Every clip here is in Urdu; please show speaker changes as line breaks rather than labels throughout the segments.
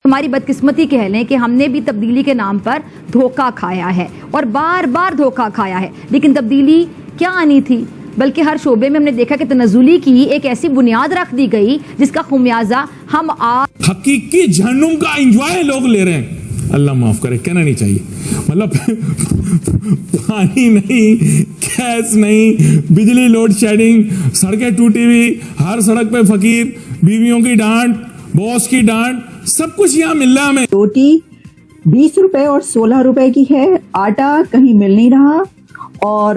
ہماری بدقسمتی کہہ لیں کہ ہم نے بھی تبدیلی کے نام پر دھوکہ کھایا ہے اور بار بار دھوکہ کھایا ہے. لیکن تبدیلی کیا آنی تھی؟ بلکہ ہر شعبے میں ہم نے دیکھا کہ تنزلی کی ایک ایسی بنیاد رکھ دی گئی جس کا خمیازہ ہم
حقیقی جہنم کا انجوائے لوگ لے رہے ہیں. اللہ معاف کرے, کہنا نہیں چاہیے, مطلب پانی نہیں, گیس نہیں, بجلی لوڈ شیڈنگ, سڑکیں ٹوٹی ہوئی, ہر سڑک پہ فقیر, بیویوں کی ڈانٹ, باس کی ڈانٹ, سب کچھ یہاں مل رہا ہے ہمیں.
روٹی 20 روپے اور 16 روپے کی ہے, آٹا کہیں مل نہیں رہا, اور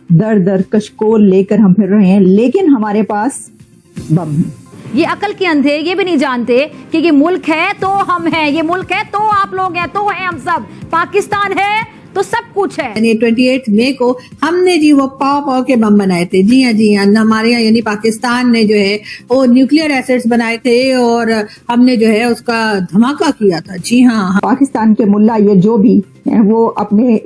در در کشکول لے کر ہم پھر رہے ہیں, لیکن ہمارے پاس بم ہے.
یہ عقل کے اندھے یہ بھی نہیں جانتے کہ یہ ملک ہے تو ہم ہیں, یہ ملک ہے تو آپ لوگ ہیں, تو ہیں ہم سب, پاکستان ہے تو سب کچھ ہے.
یعنی 28 مئی کو ہم نے جی وہ پاؤ کے بم بنائے تھے. جی ہاں ہمارے یہاں یعنی پاکستان نے جو ہے وہ نیوکلیئر ایسٹس بنائے تھے اور ہم نے جو ہے اس کا دھماکہ کیا تھا. جی ہاں,
پاکستان کے ملا یہ جو بھی ہیں وہ اپنے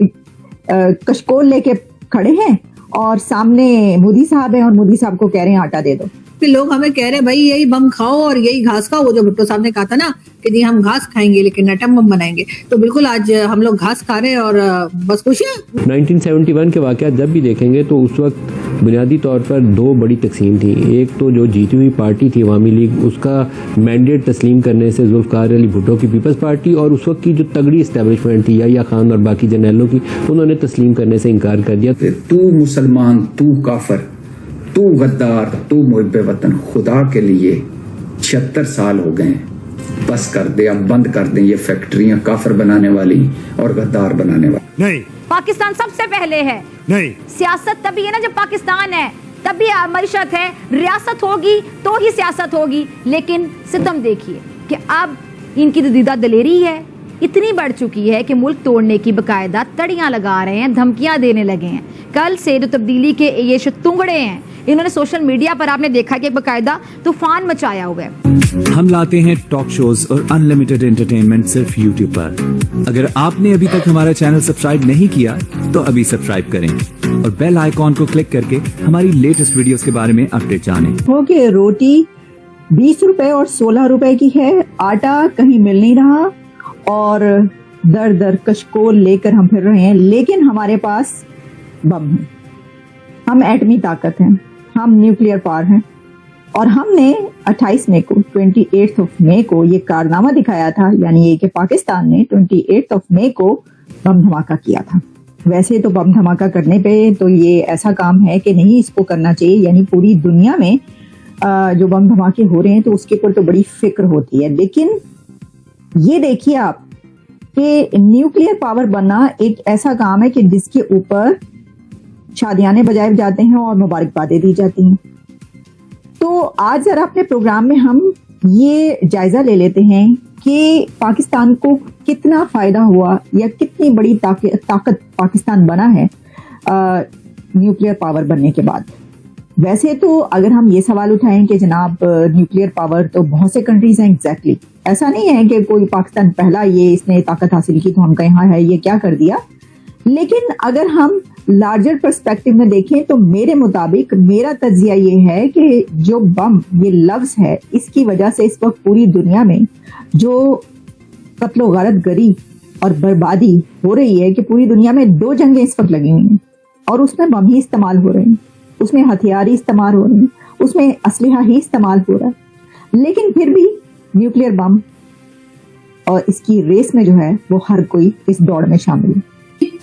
کشکول لے کے کھڑے ہیں اور سامنے مودی صاحب ہیں اور مودی صاحب کو کہہ رہے ہیں آٹا دے دو.
لوگ ہمیں کہہ رہے ہیں بھائی یہی بم کھاؤ اور یہی گھاس کھاؤ. وہ جو بھٹو صاحب نے کہا تھا نا کہ جی ہم گھاس کھائیں گے لیکن ایٹم بم بنائیں گے, تو بالکل آج ہم لوگ گھاس کھا رہے ہیں اور بس خوش ہیں.
1971 کے واقعات جب بھی دیکھیں گے تو اس وقت بنیادی طور پر دو بڑی تقسیم تھی. ایک تو جو جیتی ہوئی پارٹی تھی عوامی لیگ, اس کا مینڈیٹ تسلیم کرنے سے ذوالفقار علی بھٹو کی پیپلز پارٹی, اور اس وقت کی جو تگڑی اسٹیبلشمنٹ تھی یحییٰ خان اور باقی جرنیلوں کی, انہوں نے تسلیم کرنے سے انکار کر دیا.
تو مسلمان, تو کافر, تو غدار, تو محب وطن, خدا کے لیے 76 سال ہو گئے ہیں, بس کر دے, اب بند کر دیں یہ فیکٹریاں کافر بنانے والی اور غدار بنانے والی.
نہیں, پاکستان سب سے پہلے ہے. نہیں, سیاست تبھی ہے نا جب پاکستان ہے, تبھی معیشت ہے. ریاست ہوگی تو ہی سیاست ہوگی. لیکن ستم دیکھیے کہ اب ان کی دیدہ دلیری ہے اتنی بڑھ چکی ہے کہ ملک توڑنے کی باقاعدہ تڑیاں لگا رہے ہیں, دھمکیاں دینے لگے ہیں. کل سے جو تبدیلی کے یہ شتونگڑے ہیں, انہوں نے سوشل میڈیا پر آپ نے دیکھا کہ باقاعدہ طوفان مچایا ہوا ہے.
ہم لاتے ہیں ٹاک شوز اور انلمیٹڈ انٹرٹینمنٹ صرف یوٹیوب پر. اگر آپ نے ابھی تک ہمارا چینل سبسکرائب نہیں کیا تو ابھی سبسکرائب کریں اور بیل آئیکن کو کلک کر کے ہماری لیٹسٹ ویڈیوز کے بارے میں اپڈیٹ جانیں.
کہ روٹی 20 روپے اور 16 روپے کی ہے, آٹا کہیں مل نہیں رہا, اور در در کشکول لے کر ہم پھر رہے ہیں, لیکن ہمارے پاس بم ہے. ہم ایٹمی طاقت ہیں, ہم نیوکلیئر پاور ہیں, اور ہم نے 28 مئی کو 28 مئی کو یہ کارنامہ دکھایا تھا, یعنی یہ کہ پاکستان نے 28 مئی کو بم دھماکہ کیا تھا. ویسے تو بم دھماکہ کرنے پہ تو یہ ایسا کام ہے کہ نہیں اس کو کرنا چاہیے, یعنی پوری دنیا میں جو بم دھماکے ہو رہے ہیں تو اس کے اوپر تو بڑی فکر ہوتی ہے. لیکن یہ دیکھیے آپ کہ نیوکلیئر پاور بننا ایک ایسا کام ہے کہ جس کے اوپر شادیانے بجائے جاتے ہیں اور مبارکبادیں دی جاتی ہیں. تو آج ذرا اپنے پروگرام میں ہم یہ جائزہ لے لیتے ہیں کہ پاکستان کو کتنا فائدہ ہوا یا کتنی بڑی طاقت پاکستان بنا ہے نیوکلیئر پاور بننے کے بعد. ویسے تو اگر ہم یہ سوال اٹھائیں کہ جناب نیوکلیئر پاور تو بہت سے کنٹریز ہیں, ایگزیکٹلی ایسا نہیں ہے کہ کوئی پاکستان پہلا یہ اس نے طاقت حاصل کی تو ہم کہیں ہاں ہے یہ کیا کر دیا. لیکن اگر ہم لارجر پرسپیکٹو میں دیکھیں تو میرے مطابق میرا تجزیہ یہ ہے کہ جو بم یہ لفظ ہے اس کی وجہ سے اس وقت پوری دنیا میں جو قتل و غارت گری اور بربادی ہو رہی ہے کہ پوری دنیا میں 2 جنگیں اس وقت لگی ہوئی ہیں اور اس میں بم ہی استعمال ہو رہے ہیں, اس میں ہتھیار ہی استعمال ہو رہے ہیں, اس میں اسلحہ ہی استعمال ہو رہا ہے. لیکن پھر بھی نیوکلیئر بم اور اس کی ریس میں جو ہے وہ ہر کوئی اس دوڑ میں شامل ہے.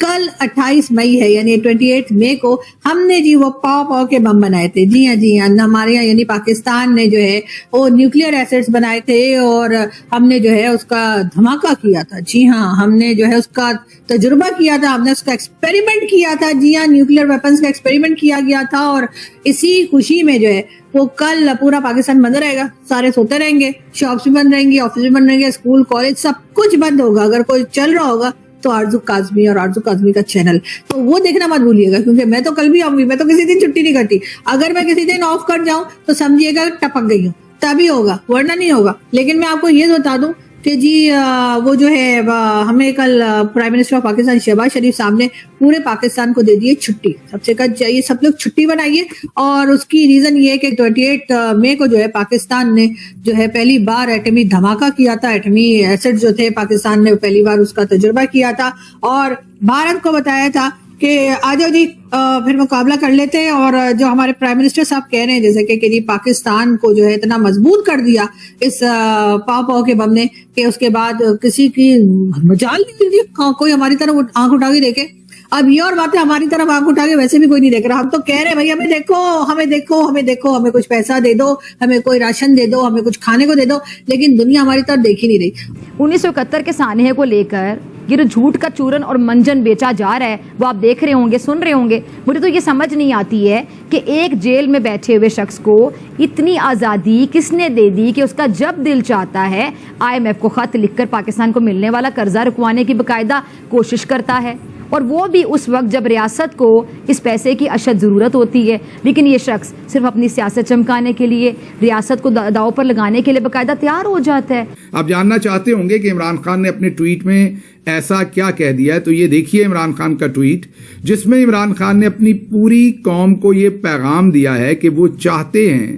کل 28 مئی ہے یعنی 28 مئی کو ہم نے جی وہ پاؤ کے بم بنائے تھے. جی ہاں ہمارے یہاں یعنی پاکستان نے جو ہے وہ نیوکلیئر ایسٹس بنائے تھے اور ہم نے جو ہے اس کا دھماکہ کیا تھا. جی ہاں, ہم نے جو ہے اس کا تجربہ کیا تھا, ہم نے اس کا ایکسپیریمنٹ کیا تھا. جی ہاں, نیوکلیئر ویپنز کا ایکسپیریمنٹ کیا گیا تھا اور اسی خوشی میں جو ہے وہ کل پورا پاکستان بند رہے گا. سارے سوتے رہیں گے, شاپس بھی بند رہیں گی, آفس بھی بند رہیں گے, اسکول کالج سب کچھ بند ہوگا. اگر کوئی چل رہا ہوگا تو آرزو کاظمی اور آرزو کاظمی کا چینل تو وہ دیکھنا مت بھولیے گا, کیونکہ میں تو کل بھی آؤں گی. میں تو کسی دن چھٹی نہیں کرتی. اگر میں کسی دن آف کر جاؤں تو سمجھیے گا ٹپک گئی ہوں, تبھی ہوگا ورنہ نہیں ہوگا. لیکن میں آپ کو یہ بتا دوں کہ جی وہ جو ہے ہمیں کل prime minister of Pakistan Shahbaz Sharif صاحب نے پورے پاکستان کو دے دیے چھٹی. سب سے کہا چاہیے سب لوگ چھٹی بنائیے, اور اس کی ریزن یہ ہے کہ 28 مئی کو جو ہے پاکستان نے جو ہے پہلی بار ایٹمی دھماکہ کیا تھا. ایٹمی ایسڈ جو تھے پاکستان نے پہلی بار اس کا تجربہ کیا تھا, اور بھارت کو بتایا تھا کہ آ جاؤ جی پھر مقابلہ کر لیتے ہیں. اور جو ہمارے پرائم منسٹر صاحب کہہ رہے ہیں جیسے کہ جی پاکستان کو جو ہے اتنا مضبوط کر دیا اس پاؤ کے بم نے کہ اس کے بعد کسی کی مجال نہیں دی کوئی ہماری طرف آنکھ اٹھا کے دیکھے. اب یہ اور بات ہے ہماری طرف آنکھ اٹھا کے ویسے بھی کوئی نہیں دیکھ رہا. ہم تو کہہ رہے ہیں بھائی ہمیں دیکھو ہمیں دیکھو ہمیں دیکھو, ہمیں کچھ پیسہ دے دو, ہمیں کوئی راشن دے دو, ہمیں کچھ کھانے کو دے دو, لیکن دنیا ہماری طرف دیکھ ہی نہیں رہی.
1971 کے سانحے کو لے کر یہ جو جھوٹ کا چورن اور منجن بیچا جا رہا ہے وہ آپ دیکھ رہے ہوں گے, سن رہے ہوں گے. مجھے تو یہ سمجھ نہیں آتی ہے کہ ایک جیل میں بیٹھے ہوئے شخص کو اتنی آزادی کس نے دے دی کہ اس کا جب دل چاہتا ہے IMF کو خط لکھ کر پاکستان کو ملنے والا قرضہ رکوانے کی باقاعدہ کوشش کرتا ہے, اور وہ بھی اس وقت جب ریاست کو اس پیسے کی اشد ضرورت ہوتی ہے. لیکن یہ شخص صرف اپنی سیاست چمکانے کے لیے, ریاست کو داؤ پر لگانے کے لیے باقاعدہ تیار ہو جاتا ہے.
آپ جاننا چاہتے ہوں گے کہ عمران خان نے اپنے ٹویٹ میں ایسا کیا کہہ دیا ہے, تو یہ دیکھیے عمران خان کا ٹویٹ, جس میں عمران خان نے اپنی پوری قوم کو یہ پیغام دیا ہے کہ وہ چاہتے ہیں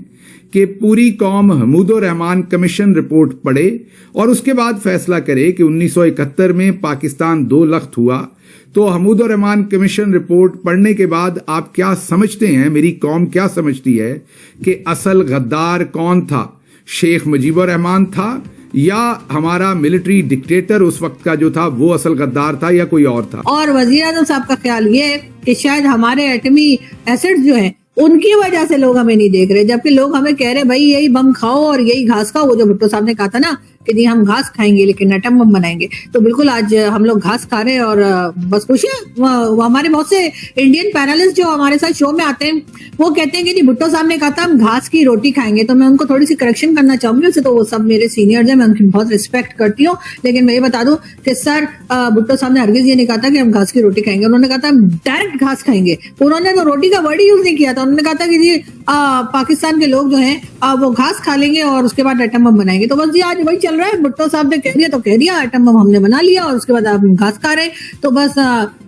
کہ پوری قوم حمود الرحمان کمیشن رپورٹ پڑھے اور اس کے بعد فیصلہ کرے کہ 1971 میں پاکستان 2 لخت ہوا. تو حمود الرحمان کمیشن رپورٹ پڑھنے کے بعد آپ کیا سمجھتے ہیں, میری قوم کیا سمجھتی ہے کہ اصل غدار کون تھا؟ شیخ مجیب الرحمان تھا یا ہمارا ملٹری ڈکٹیٹر اس وقت کا جو تھا وہ اصل غدار تھا, یا کوئی اور تھا؟ اور
وزیر اعظم صاحب کا خیال یہ ہے کہ شاید ہمارے ایٹمی ایسڈ جو ہیں ان کی وجہ سے لوگ ہمیں نہیں دیکھ رہے, جبکہ لوگ ہمیں کہہ رہے بھائی یہی بم کھاؤ اور یہی گھاس کھاؤ. وہ جو بھٹو صاحب نے کہا تھا نا کہ جی ہم گھاس کھائیں گے لیکن ایٹم بم بنائیں گے, تو بالکل آج ہم لوگ گھاس کھا رہے ہیں اور بس خوشی ہے. ہمارے بہت سے انڈین پینلسٹ جو ہمارے ساتھ شو میں آتے ہیں وہ کہتے ہیں کہ جی بھٹو صاحب نے کہا تھا ہم گھاس کی روٹی کھائیں گے. تو میں ان کو تھوڑی سی کریکشن کرنا چاہوں گی, ویسے تو وہ سب میرے سینئرز ہیں, میں ان کی بہت ریسپیکٹ کرتی ہوں, لیکن میں یہ بتا دوں کہ سر بھٹو صاحب نے ہرگز یہ نہیں کہا تھا کہ ہم گھاس کی روٹی کھائیں گے. انہوں نے کہا تھا ہم ڈائریکٹ گھاس کھائیں گے. انہوں نے تو روٹی کا ورڈ ہی یوز نہیں کیا تھا, انہوں نے کہا تھا کہ جی پاکستان کے لوگ جو ہیں وہ گھاس کھا لیں گے اور اس کے بعد ایٹم بم بنائیں گے. تو بس جی آج وہی چل رہا ہے, بھٹو صاحب نے کہہ دیا تو کہہ دیا, ایٹم بم ہم نے بنا لیا اور اس کے بعد آپ گھاس کھا رہے ہیں. تو بس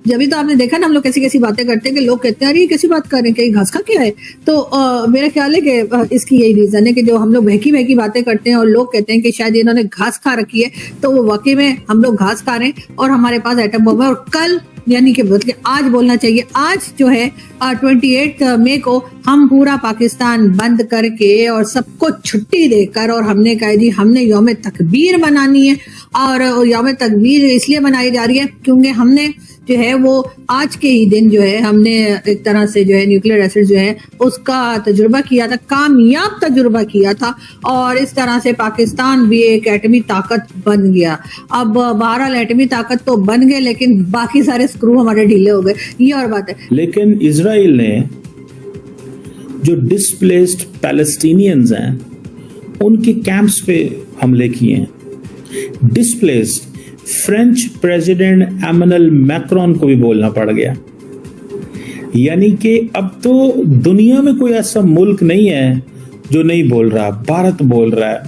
جبھی تو آپ نے دیکھا نا ہم لوگ کیسی کیسی باتیں کرتے ہیں کہ لوگ کہتے ہیں ارے کیسی بات کر رہے ہیں کہ گھاس کھا کیا ہے. تو میرا خیال ہے کہ اس کی یہی ریزن ہے کہ جو ہم لوگ بہکی باتیں کرتے ہیں اور لوگ کہتے ہیں کہ شاید انہوں نے گھاس کھا رکھی ہے, تو وہ واقعی میں ہم لوگ گھاس کھا رہے ہیں اور ہمارے پاس ایٹم بم ہے. اور کل یعنی کہ آج بولنا چاہیے, آج جو ہے 28 مئی کو ہم پورا پاکستان بند کر کے اور سب کو چھٹی دے کر, اور ہم نے کہا جی ہم نے یوم تکبیر منانی ہے. اور یوم تکبیر اس لیے منائی جا رہی ہے کیونکہ ہم نے جو ہے وہ آج کے ہی دن جو ہے ہم نے ایک طرح سے جو ہے نیوکلیئر ایسڈ جو ہے اس کا تجربہ کیا تھا, کامیاب تجربہ کیا تھا, اور اس طرح سے پاکستان بھی ایک ایٹمی طاقت بن گیا. اب بہرحال ایٹمی طاقت تو بن گئے لیکن باقی سارے اسکرو ہمارے ڈھیلے ہو گئے, یہ اور بات ہے.
لیکن اسرائیل نے جو ڈسپلیسڈ پیلسٹینینز ہیں ان کے کیمپس پہ حملے کیے ہیں. ڈسپلیسڈ فرینچ پریزیڈنٹ ایمنل میکرون کو بھی بولنا پڑ گیا. یعنی کہ اب تو دنیا میں کوئی ایسا ملک نہیں ہے جو نہیں بول رہا, بھارت بول رہا ہے.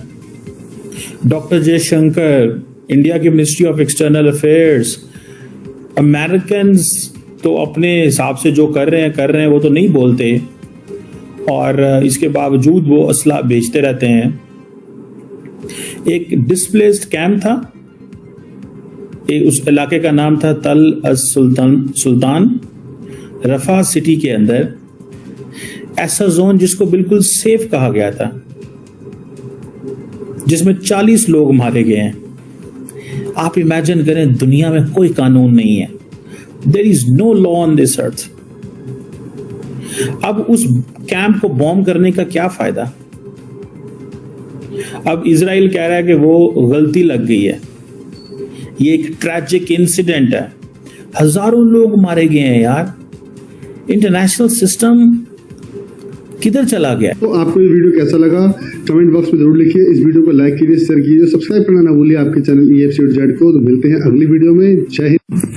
ڈاکٹر جے شنکر, انڈیا کی ministry of external affairs, Americans تو اپنے حساب سے جو کر رہے ہیں وہ تو نہیں بولتے, اور اس کے باوجود وہ اسلحہ بیچتے رہتے ہیں. ایک ڈسپلیسڈ کیمپ تھا, اس علاقے کا نام تھا تل سلطان, رفح سٹی کے اندر. ایسا زون جس کو بالکل سیف کہا گیا تھا, جس میں 40 لوگ مارے گئے ہیں. آپ امیجن کریں دنیا میں کوئی قانون نہیں ہے, there is no law on this earth. اب اس کیمپ کو بوم کرنے کا کیا فائدہ؟ اب اسرائیل کہہ رہا ہے کہ وہ غلطی لگ گئی ہے, یہ ایک ٹریجک انسیڈنٹ ہے, ہزاروں لوگ مارے گئے ہیں یار. انٹرنیشنل سسٹم کدھر چلا گیا؟
تو آپ کو یہ ویڈیو کیسا لگا کمنٹ باکس میں ضرور لکھیے. اس ویڈیو کو لائک کیجیے, شیئر کیجیے, سبسکرائب کرنا نہ بھولیے آپ کے چینل EFC.Z کو. تو ملتے ہیں اگلی ویڈیو میں. جے ہند.